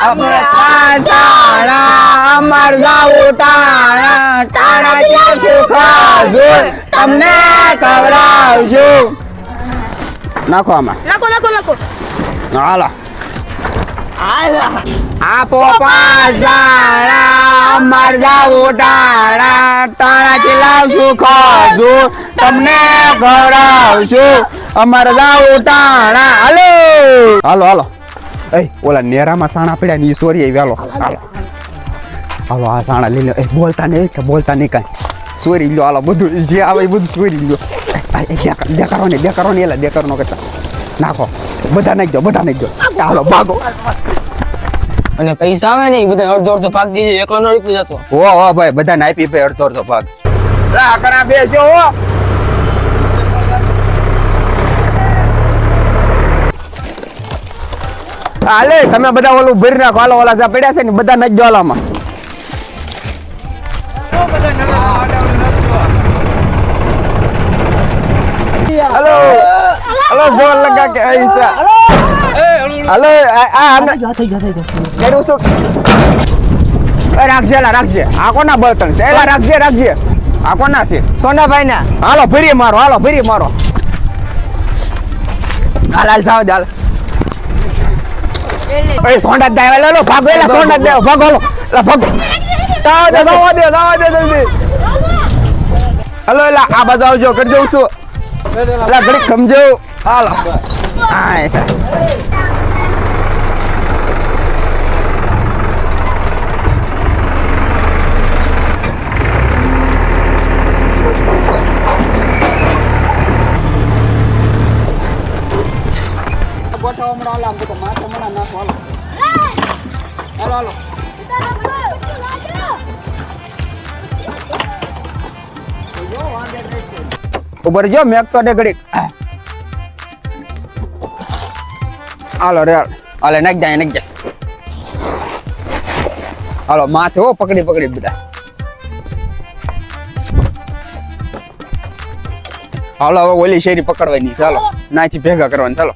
આપણે પાછાણા અમર જાવું ટાણા ટાણા જેવું ખાજું તમને ખવડાવશું. નાખો આમાં. નાખો. હાલો. આપો પાછાણા અમર જાવું ટાણા ટાણાથી લાવશું ખાજું તમને ખવડાવશું. અમર જાવું ટાણા. હાલો. એ ઓલા નેરામાં સાણા પડ્યા ની સોરી આવી. હાલો આ સાણા લઈ લો. બોલતા નહીં કાંઈ. સોરી લ્યો. હાલો બધું જે આવે એ બધું સોરી લ્યો. દેખારો ને એલા દેખારો નો કરતા નાખો. બધા નાખી દો. હાલો ભાગો. અને પૈસા આવે ને બધા અડધો ભાગ દીજે, એકલો ન રૂપી જતો. ઓ ભાઈ બધા નાપી ભાઈ અડધો ભાગ. કરા બેસ્યો હો. હાલે તમે બધા ઓલું ભરી નાખો. હાલો ઓલા જા પડ્યા છે ને બધા નાખી દો હાલામાં. હલો જોર લગા કે ऐसा. હલો આ થઈ ગયો કરું શું? રાખજે. આ કોના બર્તન છે? એલા રાખજે. આ કોના છે? સોનાભાઈ ના. હાલો ભરી મારો. હાલ જાવ હાલ. એ સોંડા દાવ લો ભાગો. એલા સોંડા દાવ ભાગો. ભાગો. જવા દે જલ્દી. હલો એલા આ બાજુ આવજો. કરી દઉં છું. એલા ઘડીક સમજો. હાલો હા એસા. ગોઠવા હમણાં હાલ આમ તો માથે હમણાં નાખો. હાલો ઉપર જો મેક તો દે ઘડીક. હાલો રે હાલે નાખ જાય. હાલો માથે હો પકડી બધા. હાલો હવે ઓલી શેરી પકડવાની. ચાલો નાથી ભેગા કરવાની. ચાલો